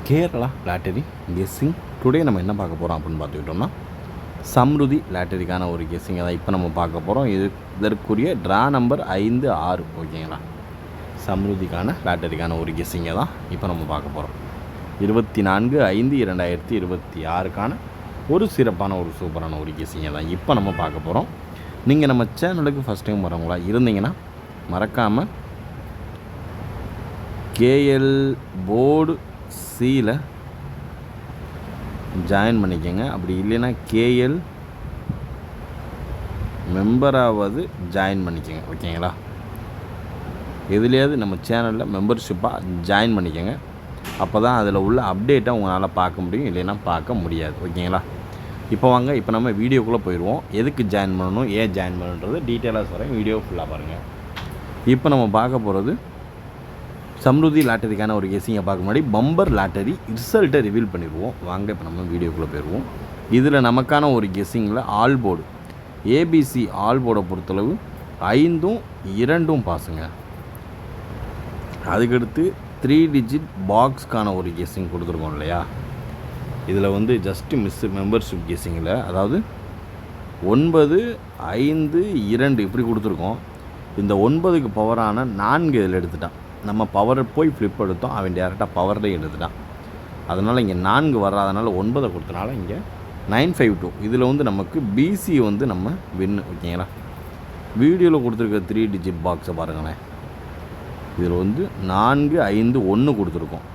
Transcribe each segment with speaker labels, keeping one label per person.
Speaker 1: Kerala lottery guessing today நம்ம என்ன பார்க்க போகிறோம் அப்படின்னு பார்த்துக்கிட்டோம்னா சம்ருதி லாட்டரிக்கான ஒரு கெஸ்ஸிங்கை தான் இப்போ நம்ம பார்க்க போகிறோம். இதற்குரிய ட்ரா நம்பர் 5, 6 ஓகேங்களா. சம்ருதிக்கான லாட்டரிக்கான ஒரு கெஸ்ஸிங்கை தான் இப்போ நம்ம பார்க்க போகிறோம். 24/5/2026க்கான ஒரு சிறப்பான ஒரு சூப்பரான ஒரு கெஸ்ஸிங்கை தான் இப்போ நம்ம பார்க்க போகிறோம். நீங்கள் நம்ம சேனலுக்கு ஃபஸ்ட் டைம் வரவங்களா இருந்தீங்கன்னா மறக்காமல் கேஎல் போர்டு சியில் ஜாயின் பண்ணிக்கோங்க. அப்படி இல்லைன்னா கேஎல் மெம்பராவது ஜாயின் பண்ணிக்கோங்க ஓகேங்களா. எதுலேயாவது நம்ம சேனலில் மெம்பர்ஷிப்பாக ஜாயின் பண்ணிக்கோங்க. அப்போ தான் அதில் உள்ள அப்டேட்டை உங்களால் பார்க்க முடியும், இல்லைன்னா பார்க்க முடியாது ஓகேங்களா. இப்போ வாங்க, இப்போ நம்ம வீடியோக்குள்ளே போயிடுவோம். எதுக்கு ஜாயின் பண்ணணும், ஏன் ஜாயின் பண்ணணுன்றது டீட்டெயிலாக சொல்கிறேன், வீடியோ ஃபுல்லாக பாருங்கள். இப்போ நம்ம பார்க்க போகிறது சம்ருதி லாட்டரிக்கான ஒரு கெஸ்ஸிங்கை பார்க்க முன்னாடி பம்பர் லாட்டரி ரிசல்ட்டை ரிவீல் பண்ணிடுவோம். வாங்க இப்போ நம்ம வீடியோக்குள்ளே போயிடுவோம். இதில் நமக்கான ஒரு கெஸ்ஸிங்கில் ஆல் போர்டு ஏபிசி ஆல் போர்டை பொறுத்தளவு 5ம் 2ம் பாஸுங்க. அதுக்கடுத்து 3 டிஜிட் பாக்ஸ்க்கான ஒரு கெஸ்ஸிங் கொடுத்துருக்கோம் இல்லையா. இதில் வந்து ஜஸ்ட்டு மெம்பர்ஷிப் கெஸ்ஸிங்கில் அதாவது 9, 5, 2 இப்படி கொடுத்துருக்கோம். இந்த 9க்கு பவரான 4 இதில் எடுத்துட்டான். நம்ம பவரை போய் ஃப்ளிப் எடுத்தோம், அவன் டேரெக்டாக பவர்லேயே எடுத்துட்டான். அதனால் இங்கே 4 வராதனால 9 கொடுத்தனால இங்கே 952. இதில் வந்து நமக்கு பிசி வந்து நம்ம வின்னு ஓகேங்களா. வீடியோவில் கொடுத்துருக்க 3 டிஜிட் பாக்ஸை பாருங்களேன். இதில் வந்து 4, 5, 1 கொடுத்துருக்கோம்.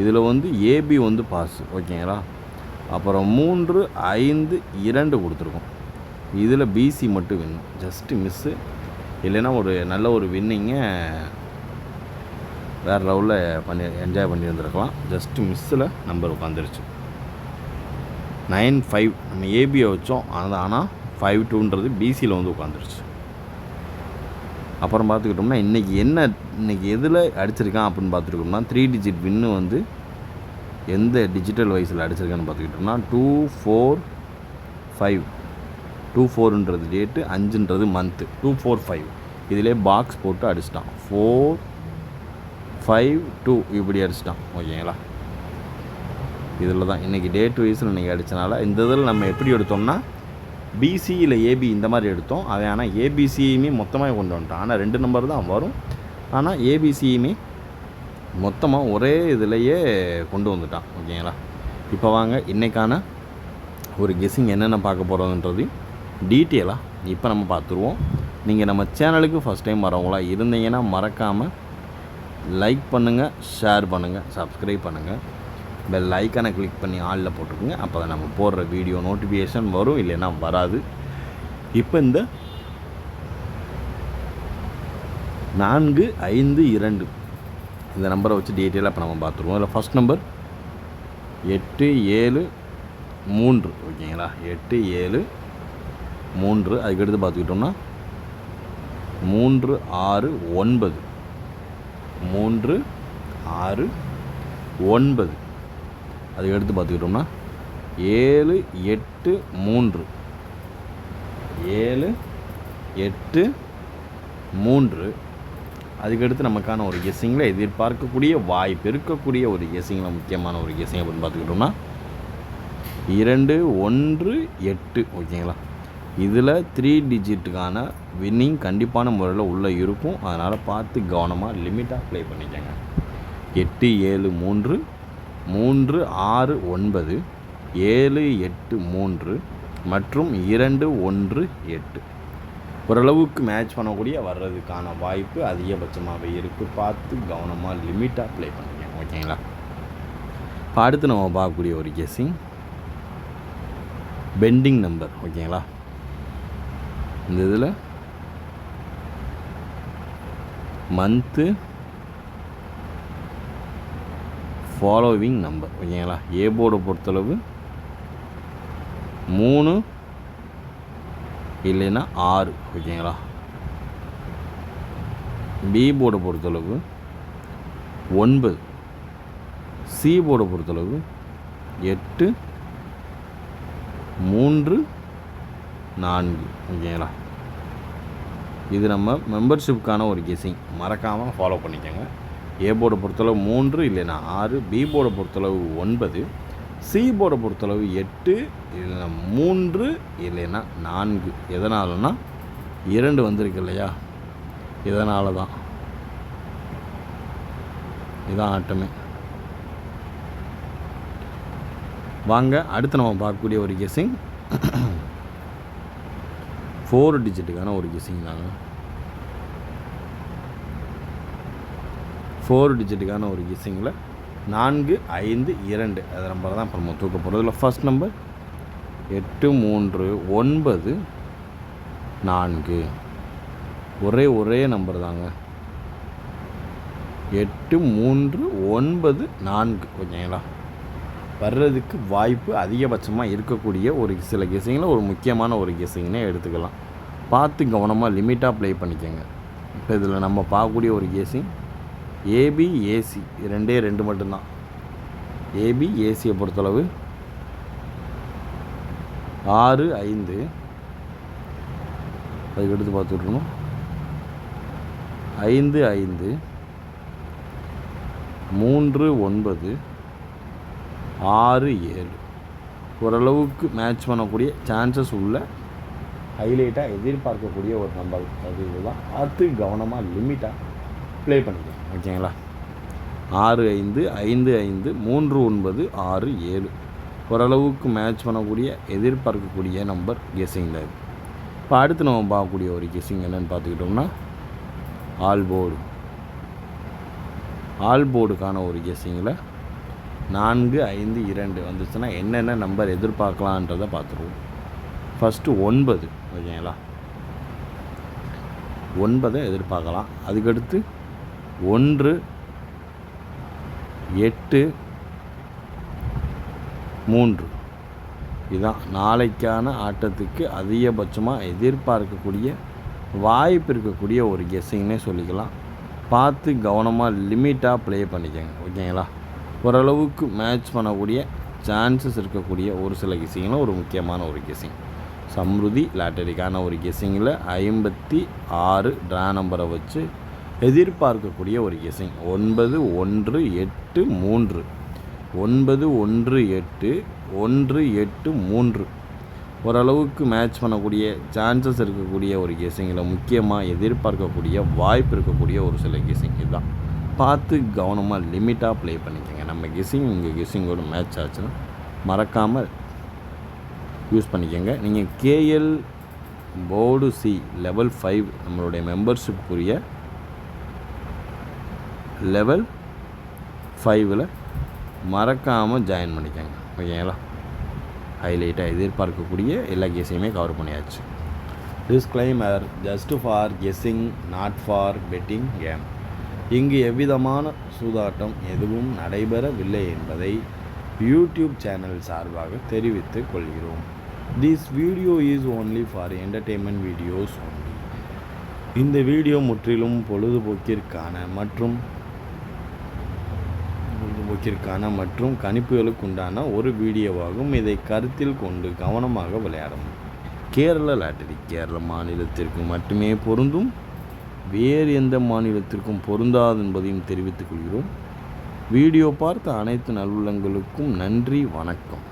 Speaker 1: இதில் வந்து ஏபி வந்து பாஸ் ஓகேங்களா. அப்புறம் 3, 5, 2 கொடுத்துருக்கோம். இதில் பிசி மட்டும் வின்னு, ஜஸ்ட்டு மிஸ்ஸு. இல்லைன்னா ஒரு நல்ல ஒரு வின்னிங்கை வேறு லெவலில் என்ஜாய் பண்ணியிருந்துருக்கலாம். ஜஸ்ட்டு மிஸ்ஸில் நம்பர் உட்காந்துருச்சு. 95 நம்ம ஏபியை வச்சோம், ஆனால் 52ன்றது பிசியில் வந்து உட்காந்துருச்சு. அப்புறம் பார்த்துக்கிட்டோம்னா இன்றைக்கி எதில் அடிச்சிருக்கான் அப்படின்னு பார்த்துக்கிட்டோம்னா 3 டிஜிட் வின்னு வந்து எந்த டிஜிட்டல் வைஸில் அடிச்சிருக்கான்னு பார்த்துக்கிட்டோம்னா 245. 24ன்றது டேட்டு, 5ன்றது மந்த்து, 245 இதிலே பாக்ஸ் போட்டு அடிச்சிட்டான். 452 இப்படி அடிச்சிட்டான் ஓகேங்களா. இதில் தான் இன்றைக்கி டேட் வைஸில் இன்றைக்கி அடித்தனால இந்த இதில் நம்ம எப்படி எடுத்தோம்னா பிசி இல்லை ஏபி இந்த மாதிரி எடுத்தோம். அவன் ஆனால் ஏபிசியுமே மொத்தமாக கொண்டு வந்துட்டான். ஆனால் 2 நம்பர் தான் வரும், ஆனால் ஏபிசியுமே மொத்தமாக ஒரே இதிலையே கொண்டு வந்துட்டான் ஓகேங்களா. இப்போ வாங்க இன்றைக்கான ஒரு கெஸ்ஸிங் என்னென்ன பார்க்க போகிறோன்றது டீட்டெயிலாக இப்போ நம்ம பார்த்துருவோம். நீங்கள் நம்ம சேனலுக்கு ஃபஸ்ட் டைம் வரவங்களா இருந்தீங்கன்னா மறக்காமல் லைக் பண்ணுங்கள், ஷேர் பண்ணுங்கள், சப்ஸ்கிரைப் பண்ணுங்கள், பெல் ஐக்கானை கிளிக் பண்ணி ஆளில் போட்டுக்கோங்க. அப்போ தான் நம்ம போடுற வீடியோ நோட்டிஃபிகேஷன் வரும், இல்லைன்னா வராது. இப்போ இந்த 4, 5, 2 இந்த நம்பரை வச்சு டீட்டெயிலாக இப்போ நம்ம பார்த்துருவோம். இதில் ஃபஸ்ட் நம்பர் 8, 7, 3 ஓகேங்களா. 8, 7, 3. அதுக்கடுத்து பார்த்துக்கிட்டோம்னா 3, 6, 9. 3, 6, 9. அதுக்கடுத்து பார்த்துக்கிட்டோம்னா 7, 8, 3. 7, 8, 3. அதுக்கடுத்து நமக்கான ஒரு கெஸ்ஸிங்கில் எதிர்பார்க்கக்கூடிய வாய்ப்பு இருக்கக்கூடிய ஒரு கெஸ்ஸிங்கில் முக்கியமான ஒரு கெஸ்ஸிங் அப்படின்னு பார்த்துக்கிட்டோம்னா 2, 1, 8 ஓகேங்களா. இதில் 3 டிஜிட்டுக்கான வின்னிங் கண்டிப்பான முறையில் உள்ளே இருக்கும். அதனால் பார்த்து கவனமாக லிமிட்டாக ப்ளே பண்ணிக்கோங்க. 8, 7, 3, 3, 6, 9, 7, 8, 3 மற்றும் 2, 1, 8 ஓரளவுக்கு மேட்ச் பண்ணக்கூடிய வர்றதுக்கான வாய்ப்பு அதிகபட்சமாகவே இருக்குது. பார்த்து கவனமாக லிமிட்டாக ப்ளே பண்ணிக்கோங்க ஓகேங்களா. இப்போ அடுத்து நம்ம பார்க்கக்கூடிய ஒரு கெஸ்ஸிங் பெண்டிங் நம்பர் ஓகேங்களா. இந்த இதில் மந்த்து ஃபாலோவிங் நம்பர் ஓகேங்களா. ஏ போர்டை பொறுத்தளவு 3 இல்லைன்னா 6 ஓகேங்களா. பி போர்டை பொறுத்தளவு 9. சி போர்டை பொறுத்தளவு 8, 3, 4 ஓகேங்களா. இது நம்ம மெம்பர்ஷிப்புக்கான ஒரு கெஸ்ஸிங், மறக்காமல் ஃபாலோ பண்ணிக்கோங்க. ஏ போர்டை பொறுத்தளவு 3 இல்லைன்னா 6, பி போர்டை பொறுத்தளவு 9, சி போர்டை பொறுத்தளவு 8 இல்லைன்னா 3 இல்லைன்னா 4. எதனாலனா 2 வந்திருக்கு இல்லையா, இதனால தான். இதான் ஆட்டமே. வாங்க அடுத்து நம்ம பார்க்கக்கூடிய ஒரு கெஸ்ஸிங் 4 டிஜிட்டுக்கான ஒரு கெஸ்ஸிங் தாங்க. 4 டிஜிட்டுக்கான ஒரு கெஸ்ஸிங்கில் 4, 5, 2 அது நம்பர் தான் இப்போ நம்ம தூக்க போகிறதுல ஃபர்ஸ்ட் நம்பர் 8, 3, 9, 4. ஒரே நம்பர் தாங்க. 8, 3, 9, 4. ஓகேங்களா, வர்றதுக்கு வாய்ப்பு அதிகபட்சமாக இருக்கக்கூடிய ஒரு சில கெஸ்ஸிங்கில் ஒரு முக்கியமான ஒரு கெஸ்ஸிங்னே எடுத்துக்கலாம். பார்த்து கவனமாக லிமிட்டாக ப்ளே பண்ணிக்கோங்க. இப்போ இதில் நம்ம பார்க்கக்கூடிய ஒரு கெஸ்ஸிங் ஏபி ஏசி 2 மட்டும்தான். ஏபி ஏசியை பொறுத்தளவு 6, 5 அதுக்கு எடுத்து பார்த்துட்ருக்கணும். 5, 5, 3, 9, 6, 7. ஓரளவுக்கு மேட்ச் பண்ணக்கூடிய சான்சஸ் உள்ள ஹைலைட்டாக எதிர்பார்க்கக்கூடிய ஒரு நம்பர். அது இதுதான். பார்த்து கவனமாக லிமிட்டாக ப்ளே பண்ணிக்கலாம். ஓகேங்களா, 6, 5, 5, 5, 3, 9, 6, 7. ஓரளவுக்கு மேட்ச் பண்ணக்கூடிய எதிர்பார்க்கக்கூடிய நம்பர் கெஸ்ஸிங்கில் இது. இப்போ அடுத்து நம்ம பார்க்கக்கூடிய ஒரு கெஸ்ஸிங் என்னென்னு பார்த்துக்கிட்டோம்னா ஆல் போர்டுக்கான ஒரு கெஸ்ஸிங்கில் 4, 5, 2 வந்துச்சுன்னா என்னென்ன நம்பர் எதிர்பார்க்கலான்றதை பார்த்துருவோம். ஃபஸ்ட்டு 9. ஓகேங்களா, 9 எதிர்பார்க்கலாம். அதுக்கடுத்து 1, 8, 3. இதுதான் நாளைக்கான ஆட்டத்துக்கு அதிகபட்சமாக எதிர்பார்க்கக்கூடிய வாய்ப்பு இருக்கக்கூடிய ஒரு கெஸ்ஸிங்னே சொல்லிக்கலாம். பார்த்து கவனமாக லிமிட்டாக ப்ளே பண்ணிக்கோங்க. ஓகேங்களா, ஓரளவுக்கு மேட்ச் பண்ணக்கூடிய சான்சஸ் இருக்கக்கூடிய ஒரு சில கெஸ்ஸிங்கில் ஒரு முக்கியமான ஒரு கெஸ்ஸிங் சம்ருதி லாட்டரிக்கான ஒரு கெஸ்ஸிங்கில் 56 ட்ரா நம்பரை வச்சு எதிர்பார்க்கக்கூடிய ஒரு கெஸ்ஸிங் 9, 1, 8, 3. 9, 1, 8, 1, 8, 3. ஓரளவுக்கு மேட்ச் பண்ணக்கூடிய சான்சஸ் இருக்கக்கூடிய ஒரு கெஸ்ஸிங்கில் முக்கியமாக எதிர்பார்க்கக்கூடிய வாய்ப்பு இருக்கக்கூடிய ஒரு சில கெஸ்ஸிங் இதுதான். பார்த்து கவனமாக லிமிட்டாக ப்ளே பண்ணிக்கோங்க. நம்ம கெஸ்ஸிங் உங்கள் கெஸ்ஸிங்கோட மேட்ச் ஆச்சுன்னா மறக்காமல் யூஸ் பண்ணிக்கோங்க. நீங்கள் கேஎல் போர்டு சி லெவல் 5 நம்மளுடைய மெம்பர்ஷிப்புக்குரிய லெவல் 5ல் மறக்காமல் ஜாயின் பண்ணிக்கோங்க. ஓகேங்களா, ஹைலைட்டாக எதிர்பார்க்கக்கூடிய எல்லா கெஸ்ஸையுமே கவர் பண்ணியாச்சு. Disclaimer: just for guessing, not for betting game. இங்கு எவ்விதமான சூதாட்டம் எதுவும் நடைபெறவில்லை என்பதை யூடியூப் சேனல் சார்பாக தெரிவித்துக் கொள்கிறோம். This video is only for entertainment videos only. இந்த வீடியோ முற்றிலும் பொழுதுபோக்கிற்கான மற்றும் கணிப்புகளுக்குண்டான ஒரு வீடியோவாகும். இதை கருத்தில் கொண்டு கவனமாக விளையாடவும். கேரள லாட்டரி கேரள மாநிலத்திற்கு மட்டுமே பொருந்தும், வேறு எந்த மாநிலத்திற்கும் பொருந்தாது என்பதையும் தெரிவித்துக் கொள்கிறோம். வீடியோ பார்த்த அனைத்து நல்லுள்ளங்களுக்கும் நன்றி, வணக்கம்.